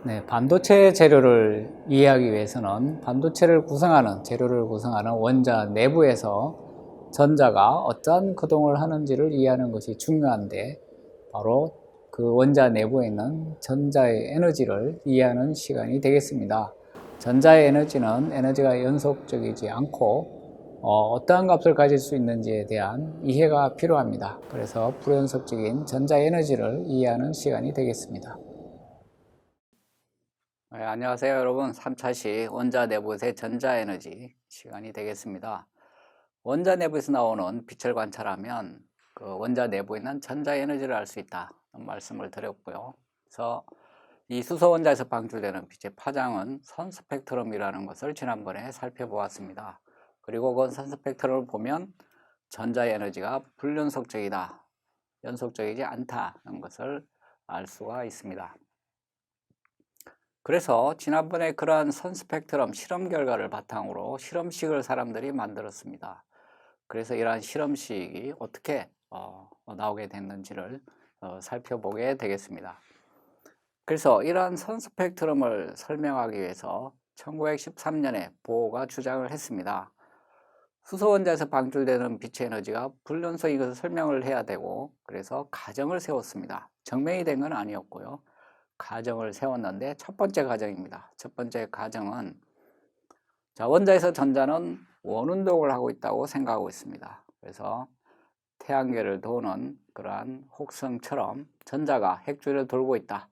네, 반도체 재료를 이해하기 위해서는 반도체를 구성하는 재료를 구성하는 원자 내부에서 전자가 어떠한 거동을 하는지를 이해하는 것이 중요한데, 바로 그 원자 내부에 있는 전자의 에너지를 이해하는 시간이 되겠습니다. 전자의 에너지는 에너지가 연속적이지 않고 어떠한 값을 가질 수 있는지에 대한 이해가 필요합니다. 그래서 불연속적인 전자 에너지를 이해하는 시간이 되겠습니다. 네, 안녕하세요 여러분. 3차시 원자 내부의 전자에너지 시간이 되겠습니다. 원자 내부에서 나오는 빛을 관찰하면 그 원자 내부에 있는 전자에너지를 알 수 있다 말씀을 드렸고요. 그래서 이 수소 원자에서 방출되는 빛의 파장은 선 스펙트럼이라는 것을 지난번에 살펴보았습니다. 그리고 그 선 스펙트럼을 보면 전자의 에너지가 불연속적이다, 연속적이지 않다는 것을 알 수가 있습니다. 그래서 지난번에 그러한 선 스펙트럼 실험 결과를 바탕으로 실험식을 사람들이 만들었습니다. 그래서 이러한 실험식이 어떻게 나오게 됐는지를 살펴보게 되겠습니다. 그래서 이러한 선 스펙트럼을 설명하기 위해서 1913년에 보어가 주장을 했습니다. 수소 원자에서 방출되는 빛의 에너지가 불연속, 이것을 설명을 해야 되고, 그래서 가정을 세웠습니다. 증명이 된 건 아니었고요. 가정을 세웠는데, 첫 번째 가정입니다. 첫 번째 가정은, 자, 원자에서 전자는 원운동을 하고 있다고 생각하고 있습니다. 그래서 태양계를 도는 그러한 혹성처럼 전자가 핵주위를 돌고 있다.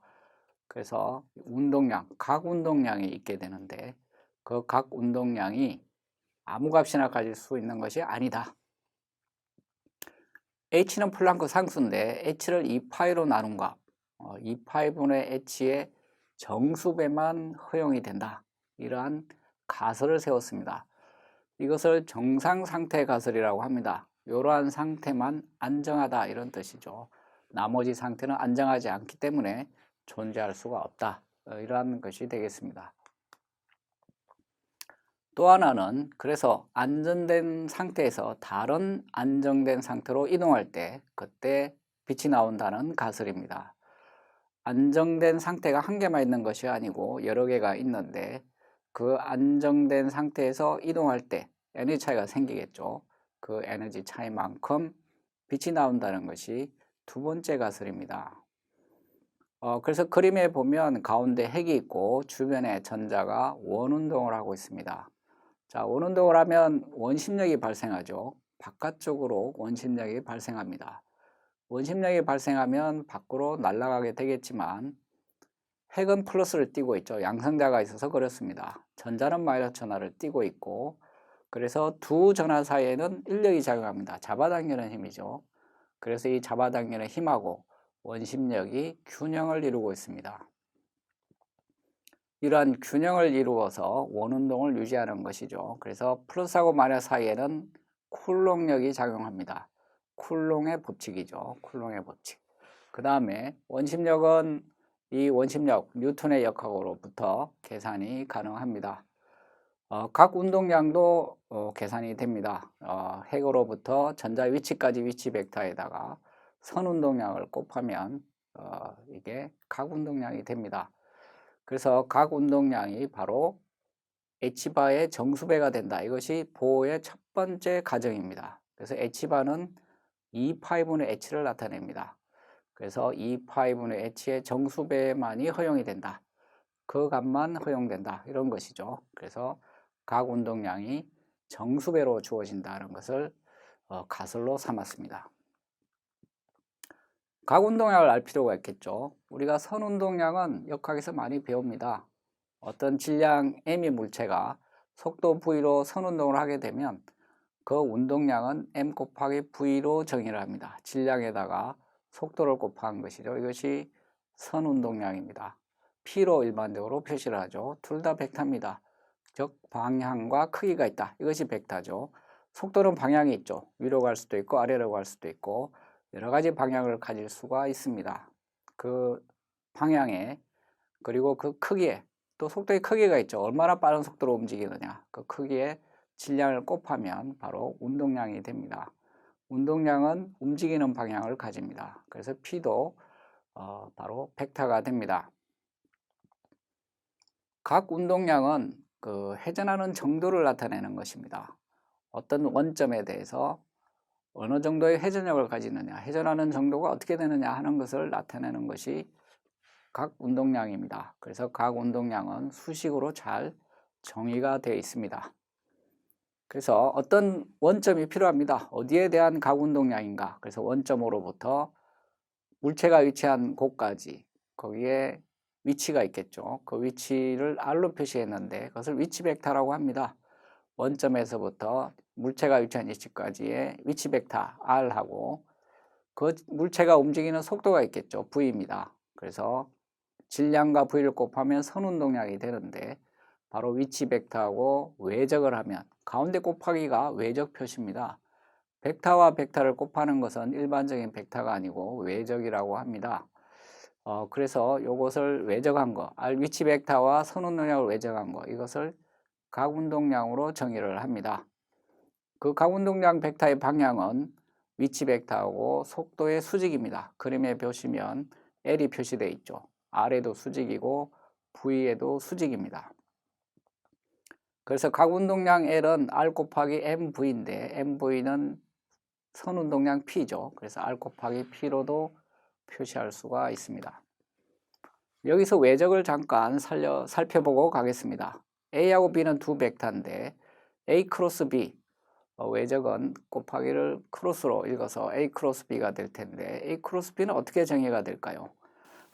그래서 운동량, 각 운동량이 있게 되는데, 그 각 운동량이 아무 값이나 가질 수 있는 것이 아니다. h는 플랑크 상수인데 h를 2파이로 나눈 값, 2파이분의 h의 정수배만 허용이 된다. 이러한 가설을 세웠습니다. 이것을 정상상태 가설이라고 합니다. 이러한 상태만 안정하다, 이런 뜻이죠. 나머지 상태는 안정하지 않기 때문에 존재할 수가 없다. 이러한 것이 되겠습니다. 또 하나는, 그래서 안정된 상태에서 다른 안정된 상태로 이동할 때 그때 빛이 나온다는 가설입니다. 안정된 상태가 한 개만 있는 것이 아니고 여러 개가 있는데, 그 안정된 상태에서 이동할 때 에너지 차이가 생기겠죠. 그 에너지 차이만큼 빛이 나온다는 것이 두 번째 가설입니다. 그래서 그림에 보면 가운데 핵이 있고 주변에 전자가 원운동을 하고 있습니다. 자, 원운동을 하면 원심력이 발생하죠. 바깥쪽으로 원심력이 발생합니다. 원심력이 발생하면 밖으로 날아가게 되겠지만, 핵은 플러스를 띠고 있죠. 양성자가 있어서 그렇습니다. 전자는 마이너스 전하를 띠고 있고, 그래서 두 전하 사이에는 인력이 작용합니다. 잡아당기는 힘이죠. 그래서 이 잡아당기는 힘하고 원심력이 균형을 이루고 있습니다. 이러한 균형을 이루어서 원운동을 유지하는 것이죠. 그래서 플러스하고 마이너스 사이에는 쿨롱력이 작용합니다. 쿨롱의 법칙이죠. 쿨롱의 법칙. 그 다음에 원심력은 이 원심력 뉴턴의 역학으로부터 계산이 가능합니다. 각 운동량도 계산이 됩니다. 핵으로부터 전자 위치까지 위치 벡터에다가 선 운동량을 곱하면 이게 각 운동량이 됩니다. 그래서 각 운동량이 바로 h바의 정수배가 된다. 이것이 보어의 첫 번째 가정입니다. 그래서 h바는 2파이분의 h를 나타냅니다. 그래서 2파이분의 h의 정수배만이 허용이 된다. 그 값만 허용된다. 이런 것이죠. 그래서 각 운동량이 정수배로 주어진다는 것을 가설로 삼았습니다. 각 운동량을 알 필요가 있겠죠. 우리가 선 운동량은 역학에서 많이 배웁니다. 어떤 질량 m의 물체가 속도 v로 선 운동을 하게 되면 그 운동량은 m 곱하기 v로 정의를 합니다. 질량에다가 속도를 곱한 것이죠. 이것이 선 운동량입니다. p로 일반적으로 표시를 하죠. 둘 다 벡터입니다. 즉 방향과 크기가 있다. 이것이 벡터죠. 속도는 방향이 있죠. 위로 갈 수도 있고 아래로 갈 수도 있고 여러 가지 방향을 가질 수가 있습니다. 그 방향에, 그리고 그 크기에, 또 속도의 크기가 있죠. 얼마나 빠른 속도로 움직이느냐, 그 크기에 질량을 곱하면 바로 운동량이 됩니다. 운동량은 움직이는 방향을 가집니다. 그래서 P도 바로 벡터가 됩니다. 각 운동량은 그 회전하는 정도를 나타내는 것입니다. 어떤 원점에 대해서 어느 정도의 회전력을 가지느냐, 회전하는 정도가 어떻게 되느냐 하는 것을 나타내는 것이 각 운동량입니다. 그래서 각 운동량은 수식으로 잘 정의가 되어 있습니다. 그래서 어떤 원점이 필요합니다. 어디에 대한 각 운동량인가? 그래서 원점으로부터 물체가 위치한 곳까지 거기에 위치가 있겠죠. 그 위치를 R로 표시했는데 그것을 위치 벡터라고 합니다. 원점에서부터 물체가 위치한 위치까지의 위치 벡터 R하고 그 물체가 움직이는 속도가 있겠죠. V입니다. 그래서 질량과 V를 곱하면 선운동량이 되는데 바로 위치 벡터하고 외적을 하면 가운데 곱하기가 외적 표시입니다. 벡터와 벡터를 곱하는 것은 일반적인 벡터가 아니고 외적이라고 합니다. 그래서 이것을 외적한 거, 위치 벡터와 선운동량을 외적한 거, 이것을 각운동량으로 정의를 합니다. 그 각운동량 벡터의 방향은 위치 벡터하고 속도의 수직입니다. 그림에 보시면 L이 표시되어 있죠. R에도 수직이고 V에도 수직입니다. 그래서 각운동량 L은 R 곱하기 MV인데 MV는 선운동량 P죠. 그래서 R 곱하기 P로도 표시할 수가 있습니다. 여기서 외적을 잠깐 살펴보고 가겠습니다. A하고 B는 두 벡터인데 A 크로스 B, 외적은 곱하기를 크로스로 읽어서 A 크로스 B가 될 텐데 A 크로스 B는 어떻게 정의가 될까요?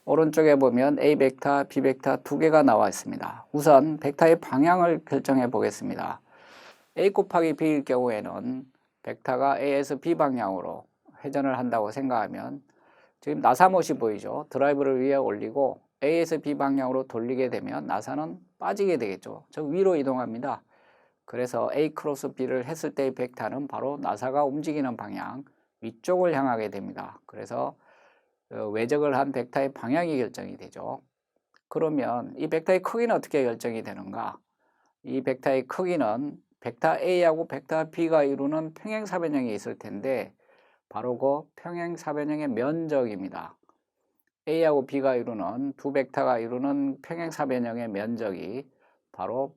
오른쪽에 보면 A 벡터, B 벡터 두 개가 나와 있습니다. 우선 벡터의 방향을 결정해 보겠습니다. A 곱하기 B일 경우에는 벡터가 A에서 B 방향으로 회전을 한다고 생각하면 지금 나사못이 보이죠? 드라이브를 위에 올리고 A에서 B 방향으로 돌리게 되면 나사는 빠지게 되겠죠. 즉 위로 이동합니다. 그래서 A 크로스 B를 했을 때의 벡터는 바로 나사가 움직이는 방향 위쪽을 향하게 됩니다. 그래서 외적을 한 벡터의 방향이 결정이 되죠. 그러면 이 벡터의 크기는 어떻게 결정이 되는가? 이 벡터의 크기는 벡터 A하고 벡터 B가 이루는 평행사변형이 있을 텐데 바로 그 평행사변형의 면적입니다. A하고 B가 이루는 두 벡터가 이루는 평행사변형의 면적이 바로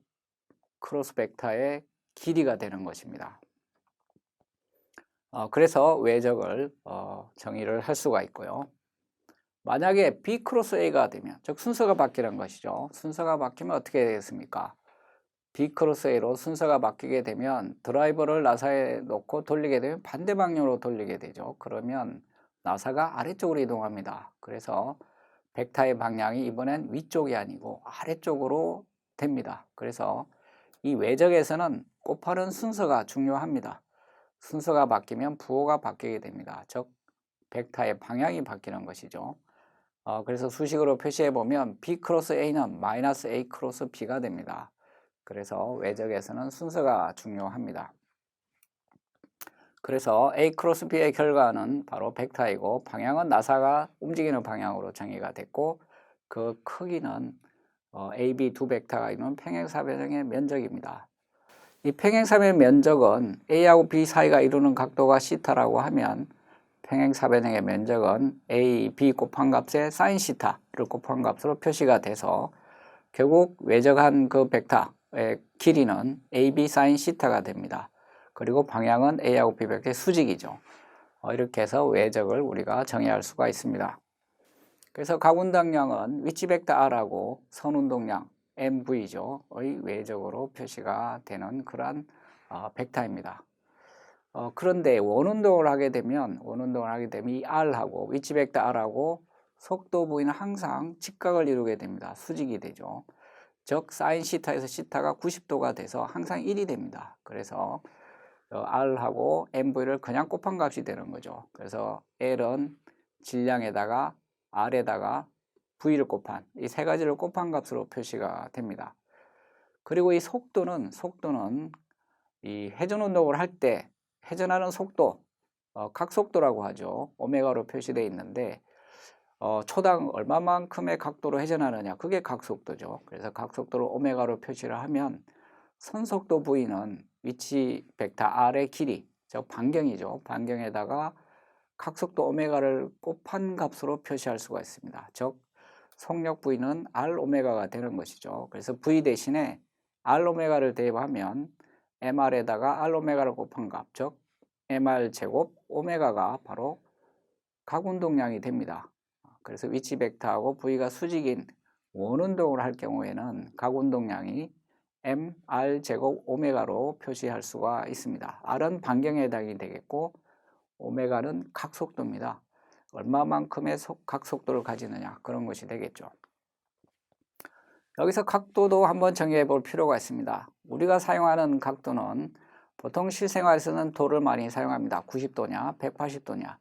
크로스 벡터의 길이가 되는 것입니다. 그래서 외적을 정의를 할 수가 있고요. 만약에 B 크로스 A가 되면 즉 순서가 바뀌는 것이죠. 순서가 바뀌면 어떻게 되겠습니까? B 크로스 A로 순서가 바뀌게 되면 드라이버를 나사에 놓고 돌리게 되면 반대 방향으로 돌리게 되죠. 그러면 나사가 아래쪽으로 이동합니다. 그래서 벡터의 방향이 이번엔 위쪽이 아니고 아래쪽으로 됩니다. 그래서 이 외적에서는 곱하는 순서가 중요합니다. 순서가 바뀌면 부호가 바뀌게 됩니다. 즉 벡터의 방향이 바뀌는 것이죠. 그래서 수식으로 표시해 보면 B 크로스 A는 마이너스 A 크로스 B가 됩니다. 그래서 외적에서는 순서가 중요합니다. 그래서 A 크로스 B의 결과는 바로 벡터이고 방향은 나사가 움직이는 방향으로 정의가 됐고 그 크기는 AB 두 벡터가 있는 평행사변형의 면적입니다. 이 평행사변의 면적은 A하고 B 사이가 이루는 각도가 시타라고 하면 평행사변형의 면적은 A, B 곱한 값에 사인 시타를 곱한 값으로 표시가 돼서 결국 외적한 그 벡터의 길이는 AB 사인 시타가 됩니다. 그리고 방향은 A하고 B 벡터의 수직이죠. 이렇게 해서 외적을 우리가 정의할 수가 있습니다. 그래서 각운동량은 위치 벡터 R하고 선운동량 MV죠. 의 외적으로 표시가 되는 그러한 벡터입니다. 그런데 원운동을 하게 되면 이 R하고 위치 벡터 R하고 속도 V는 항상 직각을 이루게 됩니다. 수직이 되죠. 즉 사인 시타에서 시타가 90도가 돼서 항상 1이 됩니다. 그래서 R하고 MV를 그냥 곱한 값이 되는 거죠. 그래서 L은 질량에다가 R에다가 V를 곱한 이 세 가지를 곱한 값으로 표시가 됩니다. 그리고 이 속도는 이 회전 운동을 할 때 회전하는 속도, 각속도라고 하죠. 오메가로 표시되어 있는데 초당 얼마만큼의 각도로 회전하느냐, 그게 각속도죠. 그래서 각속도를 오메가로 표시를 하면 선속도 V는 위치 벡터 R의 길이, 즉 반경이죠. 반경에다가 각속도 오메가를 곱한 값으로 표시할 수가 있습니다. 즉 속력 V는 R 오메가가 되는 것이죠. 그래서 V 대신에 R 오메가를 대입하면 MR에다가 R 오메가를 곱한 값, 즉 MR 제곱 오메가가 바로 각운동량이 됩니다. 그래서 위치 벡터하고 V가 수직인 원운동을 할 경우에는 각운동량이 MR 제곱 오메가로 표시할 수가 있습니다. R은 반경에 해당이 되겠고 오메가는 각속도입니다. 얼마만큼의 각속도를 가지느냐 그런 것이 되겠죠. 여기서 각도도 한번 정의해 볼 필요가 있습니다. 우리가 사용하는 각도는 보통 실생활에서는 도를 많이 사용합니다. 90도냐 180도냐.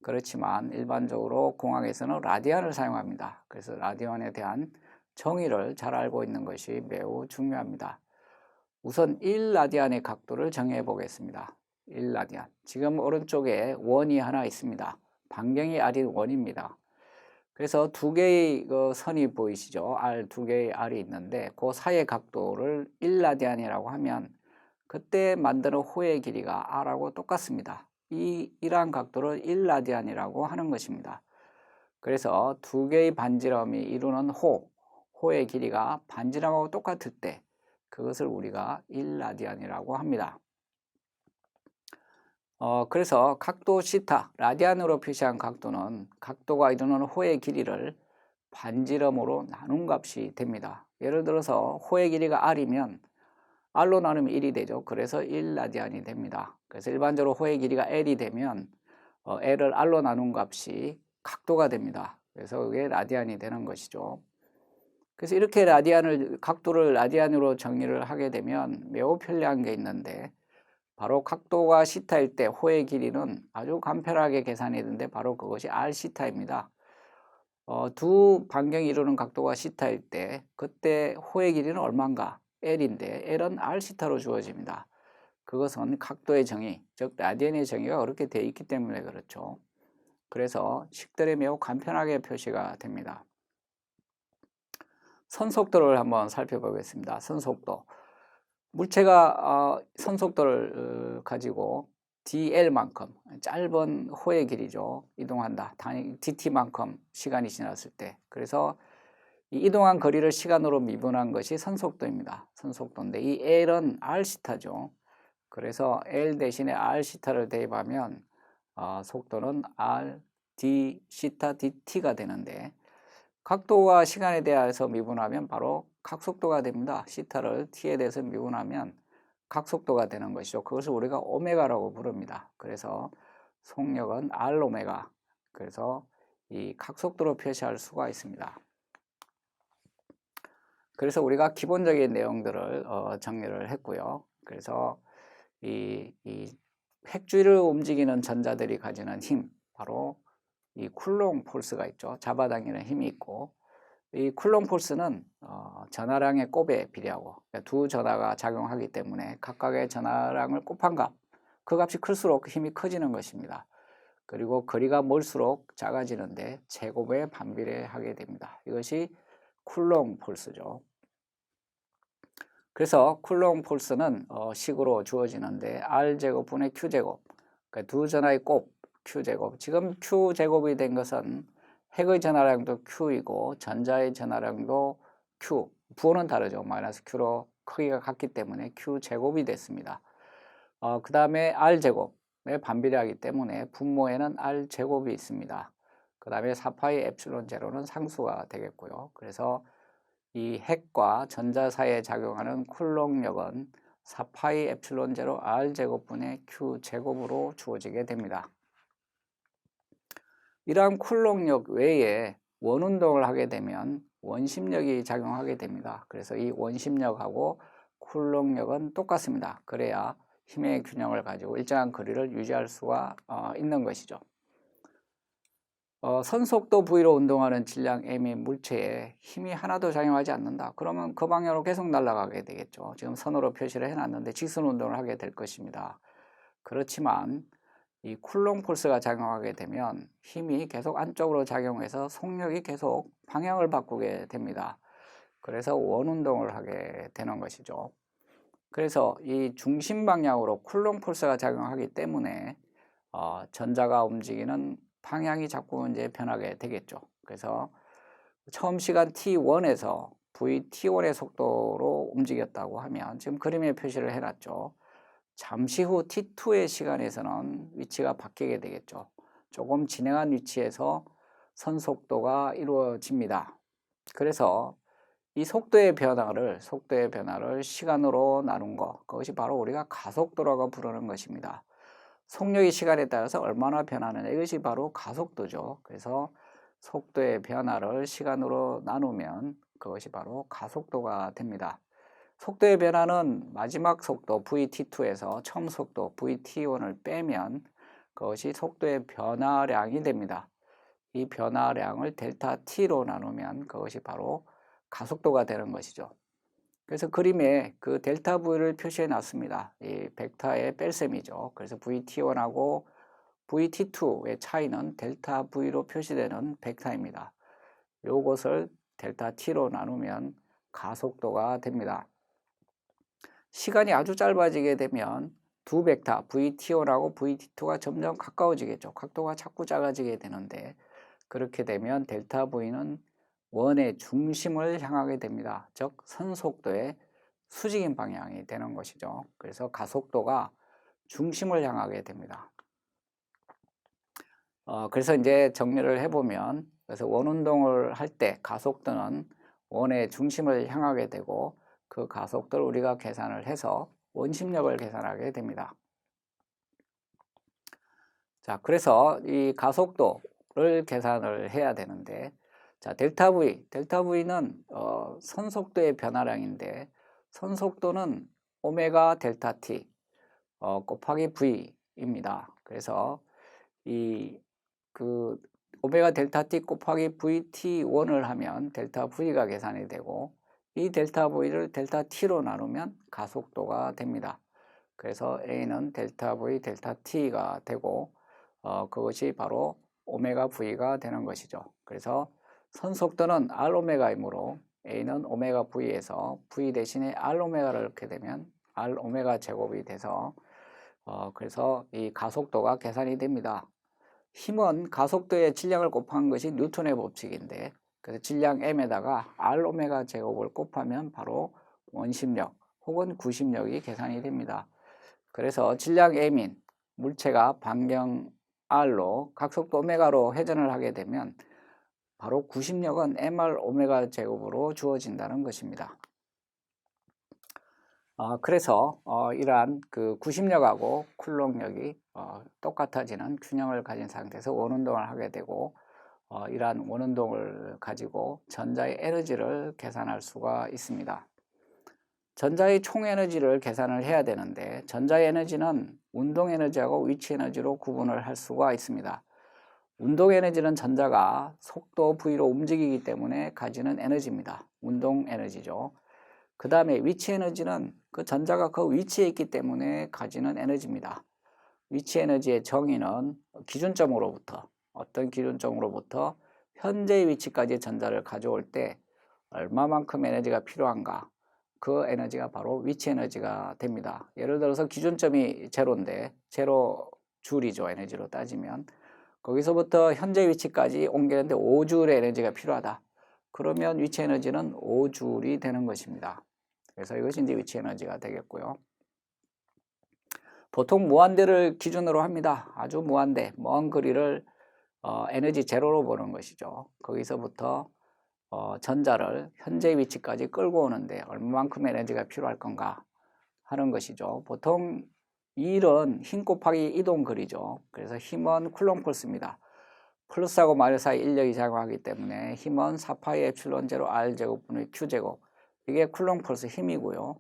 그렇지만 일반적으로 공학에서는 라디안을 사용합니다. 그래서 라디안에 대한 정의를 잘 알고 있는 것이 매우 중요합니다. 우선 1라디안의 각도를 정의해 보겠습니다. 1라디안. 지금 오른쪽에 원이 하나 있습니다. 반경이 R인 원입니다. 그래서 두 개의 선이 보이시죠? R 두 개의 R이 있는데 그 사이의 각도를 1라디안이라고 하면 그때 만드는 호의 길이가 R하고 똑같습니다. 이러한 각도를 1라디안이라고 하는 것입니다. 그래서 두 개의 반지름이 이루는 호의 길이가 반지름하고 똑같을 때 그것을 우리가 1라디안이라고 합니다. 그래서 각도 시타, 라디안으로 표시한 각도는 각도가 이루는 호의 길이를 반지름으로 나눈 값이 됩니다. 예를 들어서 호의 길이가 R이면 R로 나누면 1이 되죠. 그래서 1라디안이 됩니다. 그래서 일반적으로 호의 길이가 L이 되면 L을 R로 나눈 값이 각도가 됩니다. 그래서 그게 라디안이 되는 것이죠. 그래서 이렇게 각도를 라디안으로 정의를 하게 되면 매우 편리한 게 있는데 바로 각도가 시타일 때 호의 길이는 아주 간편하게 계산이 되는데 바로 그것이 R 시타입니다. 두 반경이 이루는 각도가 시타일 때 그때 호의 길이는 얼마인가? L인데 L은 R 시타로 주어집니다. 그것은 각도의 정의, 즉 라디안의 정의가 그렇게 되어 있기 때문에 그렇죠. 그래서 식들이 매우 간편하게 표시가 됩니다. 선속도를 한번 살펴보겠습니다. 선속도. 물체가 선속도를 가지고 dl만큼 짧은 호의 길이죠. 이동한다. dt만큼 시간이 지났을 때. 그래서 이 이동한 거리를 시간으로 미분한 것이 선속도입니다. 선속도인데 이 L은 R시타죠. 그래서 L 대신에 R시타를 대입하면 속도는 R, d, 시타, dt가 되는데 각도와 시간에 대해서 미분하면 바로 각속도가 됩니다. 시타를 t에 대해서 미분하면 각속도가 되는 것이죠. 그것을 우리가 오메가라고 부릅니다. 그래서 속력은 R 오메가. 그래서 이 각속도로 표시할 수가 있습니다. 그래서 우리가 기본적인 내용들을 정리를 했고요. 그래서 이 핵주위를 움직이는 전자들이 가지는 힘, 바로 이 쿨롱 폴스가 있죠. 잡아당기는 힘이 있고 이 쿨롱 폴스는 전하량의 곱에 비례하고 두 전하가 작용하기 때문에 각각의 전하량을 곱한 값, 그 값이 클수록 힘이 커지는 것입니다. 그리고 거리가 멀수록 작아지는데 제곱에 반비례하게 됩니다. 이것이 쿨롱 폴스죠. 그래서 쿨롱 폴스는 식으로 주어지는데 R제곱분의 Q제곱, 그러니까 두 전하의 곱 Q제곱. 지금 Q제곱이 된 것은 핵의 전하량도 Q이고 전자의 전하량도 Q, 부호는 다르죠. 마이너스 Q로 크기가 같기 때문에 Q제곱이 됐습니다. 그 다음에 R제곱에 반비례하기 때문에 분모에는 R제곱이 있습니다. 그 다음에 4파이 엡실론 제로는 상수가 되겠고요. 그래서 이 핵과 전자 사이에 작용하는 쿨롱력은 4파이 엡실론 제로 R제곱분의 Q제곱으로 주어지게 됩니다. 이러한 쿨롱력 외에 원운동을 하게 되면 원심력이 작용하게 됩니다. 그래서 이 원심력하고 쿨롱력은 똑같습니다. 그래야 힘의 균형을 가지고 일정한 거리를 유지할 수가 있는 것이죠. 선속도 V로 운동하는 질량 M의 물체에 힘이 하나도 작용하지 않는다. 그러면 그 방향으로 계속 날아가게 되겠죠. 지금 선으로 표시를 해놨는데 직선 운동을 하게 될 것입니다. 그렇지만 이 쿨롱 폴스가 작용하게 되면 힘이 계속 안쪽으로 작용해서 속력이 계속 방향을 바꾸게 됩니다. 그래서 원운동을 하게 되는 것이죠. 그래서 이 중심 방향으로 쿨롱 폴스가 작용하기 때문에 전자가 움직이는 방향이 자꾸 이제 변하게 되겠죠. 그래서 처음 시간 t1에서 vt1의 속도로 움직였다고 하면 지금 그림에 표시를 해놨죠. 잠시 후 t2의 시간에서는 위치가 바뀌게 되겠죠. 조금 진행한 위치에서 선속도가 이루어집니다. 그래서 이 속도의 변화를 시간으로 나눈 것, 그것이 바로 우리가 가속도라고 부르는 것입니다. 속력이 시간에 따라서 얼마나 변하느냐, 이것이 바로 가속도죠. 그래서 속도의 변화를 시간으로 나누면 그것이 바로 가속도가 됩니다. 속도의 변화는 마지막 속도 vt2에서 처음 속도 vt1을 빼면 그것이 속도의 변화량이 됩니다. 이 변화량을 델타 t로 나누면 그것이 바로 가속도가 되는 것이죠. 그래서 그림에 그 델타 V를 표시해 놨습니다. 이 벡터의 뺄셈이죠. 그래서 VT1하고 VT2의 차이는 델타 V로 표시되는 벡터입니다. 이것을 델타 T로 나누면 가속도가 됩니다. 시간이 아주 짧아지게 되면 두 벡터 VT1하고 VT2가 점점 가까워지겠죠. 각도가 자꾸 작아지게 되는데 그렇게 되면 델타 V는 원의 중심을 향하게 됩니다. 즉 선속도의 수직인 방향이 되는 것이죠. 그래서 가속도가 중심을 향하게 됩니다. 그래서 이제 정리를 해보면, 그래서 원운동을 할 때 가속도는 원의 중심을 향하게 되고 그 가속도를 우리가 계산을 해서 원심력을 계산하게 됩니다. 자, 그래서 이 가속도를 계산을 해야 되는데, 자, 델타 V는 선속도의 변화량인데 선속도는 오메가 델타 T 곱하기 V입니다. 그래서 그 오메가 델타 T 곱하기 VT1을 하면 델타 V가 계산이 되고 이 델타 V를 델타 T로 나누면 가속도가 됩니다. 그래서 A는 델타 V 델타 T가 되고 그것이 바로 오메가 V가 되는 것이죠. 그래서 선속도는 R 오메가이므로 A는 오메가 V에서 V 대신에 R 오메가를 넣게 되면 R 오메가 제곱이 돼서 그래서 이 가속도가 계산이 됩니다. 힘은 가속도의 질량을 곱한 것이 뉴턴의 법칙인데 그래서 질량 m에다가 R 오메가 제곱을 곱하면 바로 원심력 혹은 구심력이 계산이 됩니다. 그래서 질량 m인 물체가 반경 r로 각속도 오메가로 회전을 하게 되면 바로 구심력은 mr 오메가 제곱으로 주어진다는 것입니다. 그래서 이러한 그 구심력하고 쿨롱력이 똑같아지는 균형을 가진 상태에서 원운동을 하게 되고 이러한 원운동을 가지고 전자의 에너지를 계산할 수가 있습니다. 전자의 총 에너지를 계산을 해야 되는데 전자의 에너지는 운동 에너지하고 위치 에너지로 구분을 할 수가 있습니다. 운동 에너지는 전자가 속도 v로 움직이기 때문에 가지는 에너지입니다. 운동 에너지죠. 그 다음에 위치 에너지는 그 전자가 그 위치에 있기 때문에 가지는 에너지입니다. 위치 에너지의 정의는 기준점으로부터 어떤 기준점으로부터 현재의 위치까지 전자를 가져올 때 얼마만큼 에너지가 필요한가, 그 에너지가 바로 위치 에너지가 됩니다. 예를 들어서 기준점이 제로인데 제로 줄이죠. 에너지로 따지면 거기서부터 현재 위치까지 옮기는데 5줄의 에너지가 필요하다. 그러면 위치 에너지는 5줄이 되는 것입니다. 그래서 이것이 이제 위치 에너지가 되겠고요. 보통 무한대를 기준으로 합니다. 아주 무한대, 먼 거리를 에너지 제로로 보는 것이죠. 거기서부터 전자를 현재 위치까지 끌고 오는데 얼마만큼 에너지가 필요할 건가 하는 것이죠. 보통 이 일은 힘 곱하기 이동 거리죠. 그래서 힘은 쿨롱 펄스입니다. 플러스하고 마이너스 사이 인력이 작용하기 때문에 힘은 4파이 엡실론 제로 R 제곱분의 Q 제곱, 이게 쿨롱 펄스 힘이고요.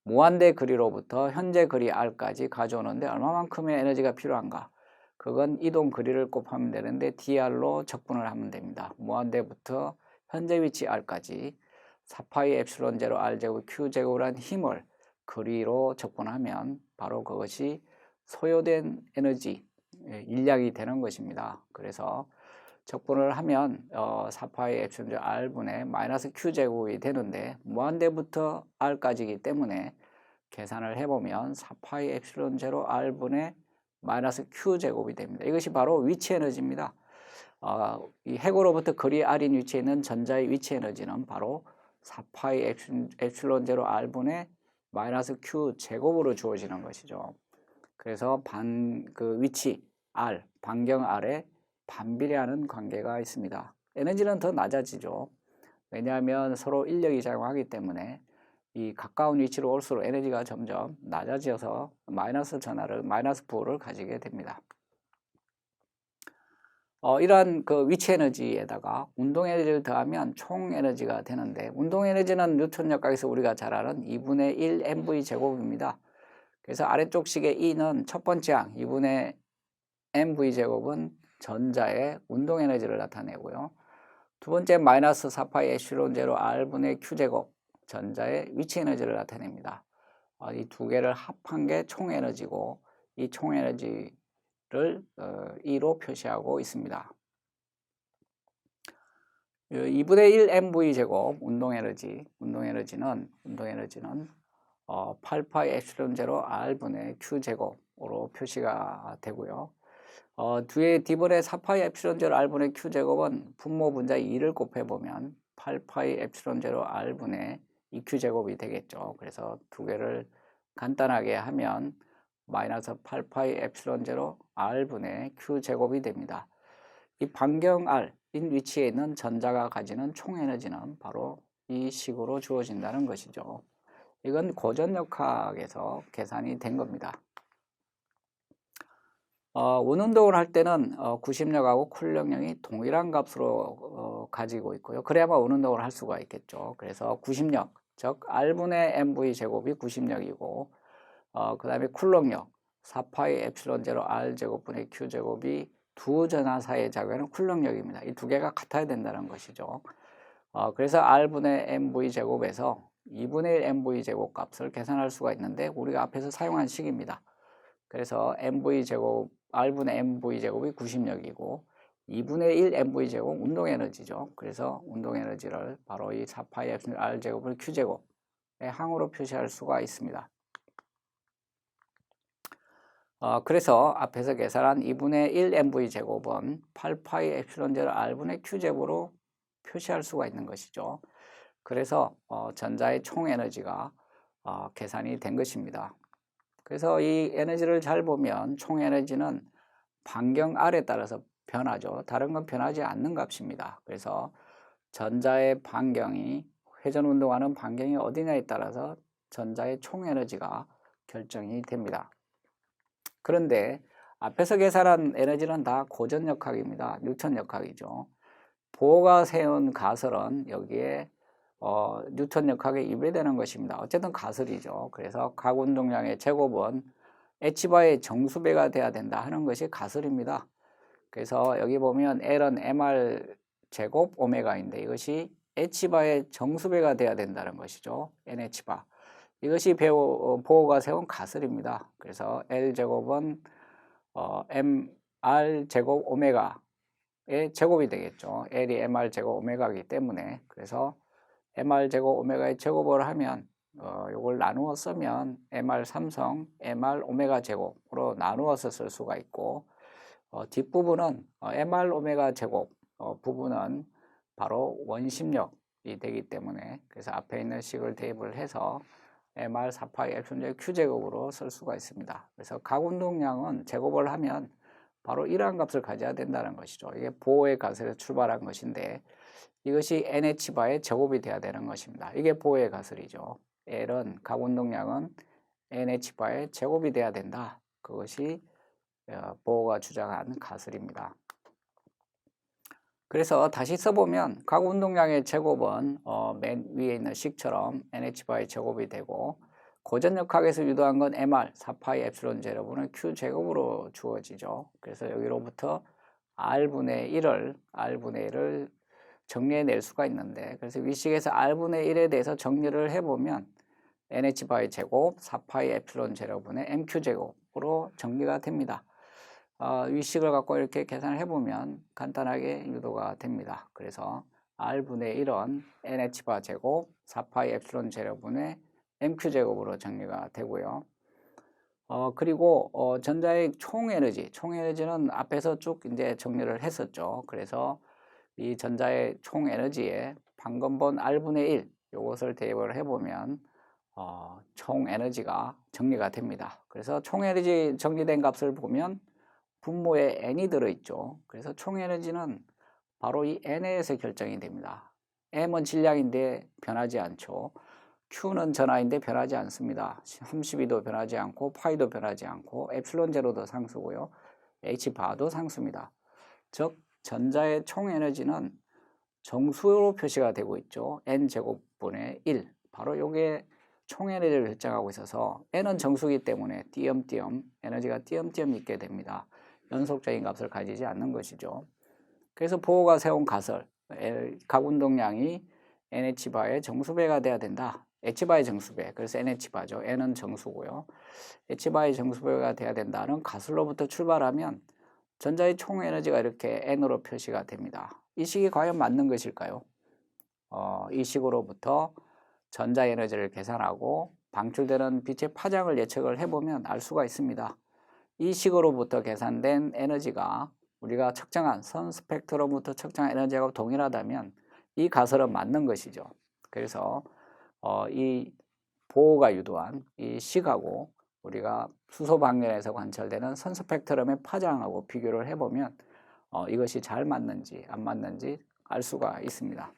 무한대 거리로부터 현재 거리 R까지 가져오는데 얼마만큼의 에너지가 필요한가, 그건 이동 거리를 곱하면 되는데 dr로 적분을 하면 됩니다. 무한대부터 현재 위치 R까지 4파이 엡실론 제로 R 제곱 Q 제곱이란 힘을 거리로 적분하면 바로 그것이 소요된 에너지, 인량이 되는 것입니다. 그래서 적분을 하면 4파이 엡실론 R분의 마이너스 Q제곱이 되는데 무한대부터 R까지이기 때문에 계산을 해보면 4파이 엡실론 제로 R분의 마이너스 Q제곱이 됩니다. 이것이 바로 위치 에너지입니다. 이 핵으로부터 거리 r인 위치에 있는 전자의 위치 에너지는 바로 4파이 엡실론 제로 r분의 마이너스 q 제곱으로 주어지는 것이죠. 그래서 그 위치 r, 반경 r에 반비례하는 관계가 있습니다. 에너지는 더 낮아지죠. 왜냐하면 서로 인력이 작용하기 때문에 이 가까운 위치로 올수록 에너지가 점점 낮아져서 마이너스 부호를 가지게 됩니다. 이러한 그 위치 에너지에다가 운동 에너지를 더하면 총 에너지가 되는데, 운동 에너지는 뉴턴 역학에서 우리가 잘 아는 2분의 1 mv 제곱입니다. 그래서 아래쪽 식의 E는 첫 번째 항 2분의 mv 제곱은 전자의 운동 에너지를 나타내고요. 두 번째 마이너스 4파이 엡실론 제로 r분의 q 제곱, 전자의 위치 에너지를 나타냅니다. 이 두 개를 합한 게 총 에너지고, 이 총 에너지를 E로 표시하고 있습니다. 2분의 1 mv 제곱 운동 에너지는 8파이 엡실론 제로 r분의 q 제곱으로 표시가 되고요. 뒤에 D분의 4파이 엡실론 제로 r분의 q 제곱은 분모 분자 2를 곱해보면 8파이 엡실론 제로 r분의 2q 제곱이 되겠죠. 그래서 두 개를 간단하게 하면 마이너스 8파이 엡실론 제로 r분의 q 제곱이 됩니다. 이 반경 r인 위치에 있는 전자가 가지는 총 에너지는 바로 이 식으로 주어진다는 것이죠. 이건 고전역학에서 계산이 된 겁니다. 원운동을 할 때는 구심력하고 쿨력량이 동일한 값으로 가지고 있고요. 그래야만 원운동을 할 수가 있겠죠. 그래서 구심력, 즉 R분의 mv 제곱이 구심력이고, 그 다음에 쿨력력 4파이 엡실론 제로 R 제곱분의 Q 제곱이 두 전하 사이에 작용하는 쿨력력입니다. 이 두 개가 같아야 된다는 것이죠. 그래서 R분의 mv 제곱에서 2분의 1 mv 제곱 값을 계산할 수가 있는데, 우리가 앞에서 사용한 식입니다. 그래서 mv 제곱, r분의 mv 제곱이 구심력이고 2분의 1 mv 제곱 운동 에너지죠. 그래서 운동 에너지를 바로 이 4파이 엡실론 r 제곱을 q 제곱의 항으로 표시할 수가 있습니다. 그래서 앞에서 계산한 2분의 1 mv 제곱은 8파이 엡실론 제로 r분의 q 제곱으로 표시할 수가 있는 것이죠. 그래서 전자의 총 에너지가 계산이 된 것입니다. 그래서 이 에너지를 잘 보면 총 에너지는 반경 r에 따라서 변하죠. 다른 건 변하지 않는 값입니다. 그래서 전자의 반경이, 회전 운동하는 반경이 어디냐에 따라서 전자의 총 에너지가 결정이 됩니다. 그런데 앞에서 계산한 에너지는 다 고전역학입니다. 뉴턴 역학이죠. 보어가 세운 가설은 여기에 뉴턴 역학에 위배되는 것입니다. 어쨌든 가설이죠. 그래서 각 운동량의 제곱은 h바의 정수배가 돼야 된다 하는 것이 가설입니다. 그래서 여기 보면 L은 mr 제곱 오메가인데, 이것이 h바의 정수배가 돼야 된다는 것이죠. nh바. 이것이 보어가 세운 가설입니다. 그래서 L 제곱은 mr 제곱 오메가의 제곱이 되겠죠. L이 mr 제곱 오메가이기 때문에. 그래서 mr 제곱 오메가의 제곱을 하면 이걸 나누어 쓰면 mr 삼성 mr 오메가 제곱으로 나누어서 쓸 수가 있고, 뒷부분은 mr 오메가 제곱 부분은 바로 원심력이 되기 때문에, 그래서 앞에 있는 식을 대입을 해서 mr 4파이 엡실론 q 제곱으로 쓸 수가 있습니다. 그래서 각 운동량은 제곱을 하면 바로 이러한 값을 가져야 된다는 것이죠. 이게 보어의 가설에서 출발한 것인데, 이것이 nh바의 제곱이 돼야 되는 것입니다. 이게 보어의 가설이죠. L은 각 운동량은 nh바의 제곱이 돼야 된다. 그것이 보어가 주장한 가설입니다. 그래서 다시 써보면 각 운동량의 제곱은 맨 위에 있는 식처럼 nh바의 제곱이 되고, 고전역학에서 유도한 건 mr 4파이 엡실론 제로분의 q 제곱으로 주어지죠. 그래서 여기로부터 r분의 1을 정리해낼 수가 있는데, 그래서 위식에서 r분의 1에 대해서 정리를 해보면 nh바의 제곱 4파이 엡실론 제로분의 mq 제곱으로 정리가 됩니다. 위식을 갖고 이렇게 계산을 해보면 간단하게 유도가 됩니다. 그래서 r분의 1은 nh바 제곱 4파이 엡실론 제로분의 mq 제곱으로 정리가 되고요. 그리고 전자의 총 에너지는 앞에서 쭉 이제 정리를 했었죠. 그래서 이 전자의 총 에너지에 방금 본 R분의 1 요것을 대입을 해보면 총 에너지가 정리가 됩니다. 그래서 총 에너지 정리된 값을 보면 분모에 n이 들어있죠. 그래서 총 에너지는 바로 이 n에서 결정이 됩니다. m은 질량인데 변하지 않죠. q는 전하인데 변하지 않습니다. 32도 변하지 않고 파이도 변하지 않고 엡실론 제로도 상수고요. h바도 상수입니다. 즉 전자의 총 에너지는 정수로 표시가 되고 있죠. n제곱분의 1. 바로 이게 총 에너지를 결정하고 있어서 n은 정수이기 때문에 띄엄띄엄 에너지가 띄엄띄엄 있게 됩니다. 연속적인 값을 가지지 않는 것이죠. 그래서 보호가 세운 가설, 각 운동량이 NH바의 정수배가 돼야 된다. H바의 정수배, 그래서 NH바죠. N은 정수고요. H바의 정수배가 돼야 된다는 가설로부터 출발하면 전자의 총 에너지가 이렇게 N으로 표시가 됩니다. 이 식이 과연 맞는 것일까요? 이 식으로부터 전자 에너지를 계산하고 방출되는 빛의 파장을 예측을 해보면 알 수가 있습니다. 이 식으로부터 계산된 에너지가 우리가 측정한 선 스펙트럼부터 측정한 에너지하고 동일하다면 이 가설은 맞는 것이죠. 그래서 이 보호가 유도한 이 식하고 우리가 수소 방면에서 관찰되는 선 스펙트럼의 파장하고 비교를 해보면 이것이 잘 맞는지 안 맞는지 알 수가 있습니다.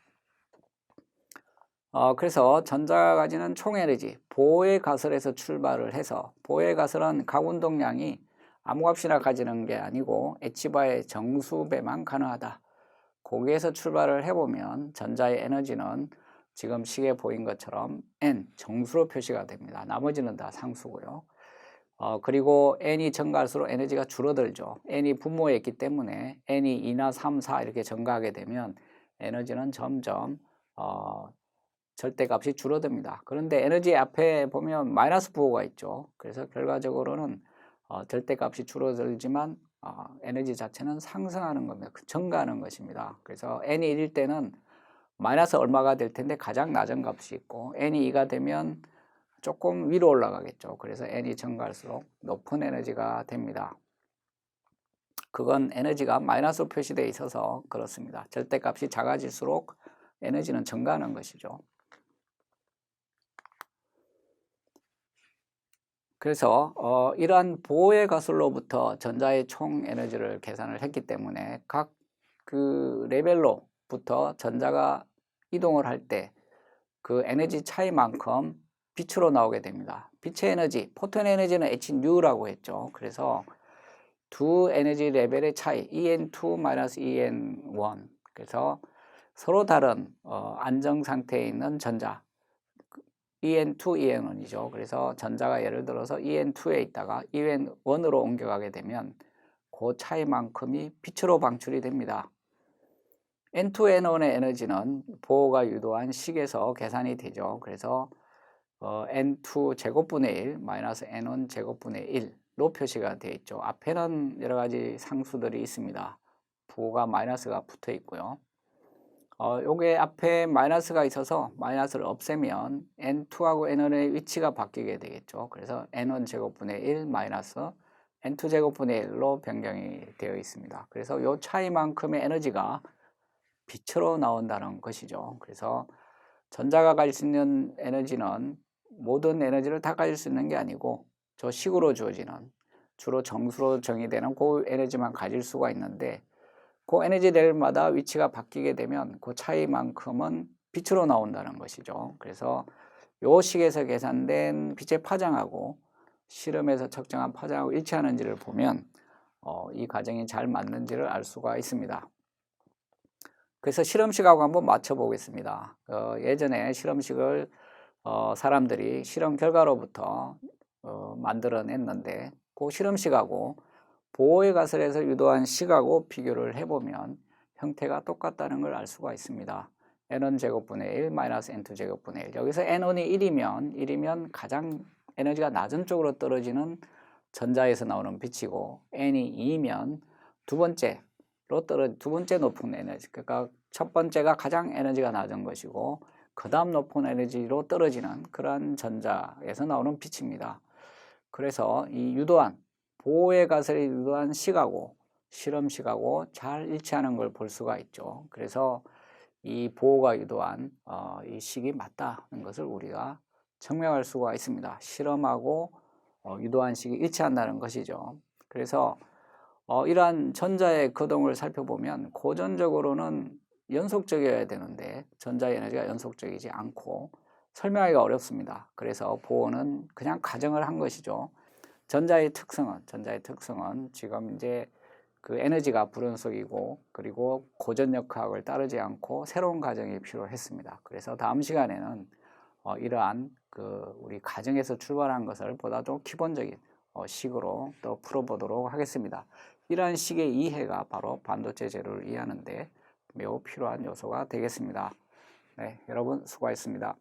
그래서 전자가 가지는 총 에너지, 보호의 가설에서 출발을 해서 보호의 가설은 각 운동량이 아무 값이나 가지는 게 아니고 H바의 정수배만 가능하다. 거기에서 출발을 해보면 전자의 에너지는 지금 식에 보인 것처럼 N, 정수로 표시가 됩니다. 나머지는 다 상수고요. 그리고 N이 증가할수록 에너지가 줄어들죠. N이 분모에 있기 때문에 N이 2나 3, 4 이렇게 증가하게 되면 에너지는 점점 절대값이 줄어듭니다. 그런데 에너지 앞에 보면 마이너스 부호가 있죠. 그래서 결과적으로는 절대값이 줄어들지만 에너지 자체는 상승하는 겁니다. 증가하는 것입니다. 그래서 n이 1일 때는 마이너스 얼마가 될 텐데 가장 낮은 값이 있고 n이 2가 되면 조금 위로 올라가겠죠. 그래서 n이 증가할수록 높은 에너지가 됩니다. 그건 에너지가 마이너스로 표시되어 있어서 그렇습니다. 절대값이 작아질수록 에너지는 증가하는 것이죠. 그래서 이러한 보호의 가설로부터 전자의 총 에너지를 계산을 했기 때문에 각 그 레벨로부터 전자가 이동을 할 때 그 에너지 차이만큼 빛으로 나오게 됩니다. 빛의 에너지, 포톤 에너지는 hν라고 했죠. 그래서 두 에너지 레벨의 차이, En2-En1. 그래서 서로 다른 안정 상태에 있는 전자, En2, En1이죠. 그래서 전자가 예를 들어서 En2에 있다가 En1으로 옮겨가게 되면 그 차이만큼이 빛으로 방출이 됩니다. N2, N1의 에너지는 보호가 유도한 식에서 계산이 되죠. 그래서 N2 제곱분의 1 마이너스 N1 제곱분의 1로 표시가 되어 있죠. 앞에는 여러 가지 상수들이 있습니다. 부호가 마이너스가 붙어 있고요. 요게 앞에 마이너스가 있어서 마이너스를 없애면 N2하고 N1의 위치가 바뀌게 되겠죠. 그래서 N1 제곱분의 1 마이너스 N2 제곱분의 1로 변경이 되어 있습니다. 그래서 요 차이만큼의 에너지가 빛으로 나온다는 것이죠. 그래서 전자가 가질 수 있는 에너지는 모든 에너지를 다 가질 수 있는 게 아니고 저 식으로 주어지는 주로 정수로 정의되는 그 에너지만 가질 수가 있는데 그 에너지 레벨마다 위치가 바뀌게 되면 그 차이만큼은 빛으로 나온다는 것이죠. 그래서 요 식에서 계산된 빛의 파장하고 실험에서 측정한 파장하고 일치하는지를 보면 이 과정이 잘 맞는지를 알 수가 있습니다. 그래서 실험식하고 한번 맞춰보겠습니다. 예전에 실험식을 사람들이 실험 결과로부터 만들어냈는데 그 실험식하고 보호의 가설에서 유도한 식하고 비교를 해보면 형태가 똑같다는 걸 알 수가 있습니다. N1 제곱분의 1 마이너스 N2 제곱분의 1. 여기서 N1이 1이면 가장 에너지가 낮은 쪽으로 떨어지는 전자에서 나오는 빛이고 N이 2면 두 번째 높은 에너지, 그러니까 첫 번째가 가장 에너지가 낮은 것이고 그 다음 높은 에너지로 떨어지는 그러한 전자에서 나오는 빛입니다. 그래서 이 유도한 보호의 가설이 유도한 식하고 실험식하고 잘 일치하는 걸 볼 수가 있죠. 그래서 이 보호가 유도한 이 식이 맞다는 것을 우리가 증명할 수가 있습니다. 실험하고 유도한 식이 일치한다는 것이죠. 그래서 이러한 전자의 거동을 살펴보면 고전적으로는 연속적이어야 되는데 전자의 에너지가 연속적이지 않고 설명하기가 어렵습니다. 그래서 보호는 그냥 가정을 한 것이죠. 전자의 특성은 지금 이제 그 에너지가 불연속이고 그리고 고전역학을 따르지 않고 새로운 가정이 필요했습니다. 그래서 다음 시간에는 이러한 그 우리 가정에서 출발한 것을 보다 더 기본적인 식으로 또 풀어보도록 하겠습니다. 이러한 식의 이해가 바로 반도체 재료를 이해하는 데 매우 필요한 요소가 되겠습니다. 네, 여러분 수고하셨습니다.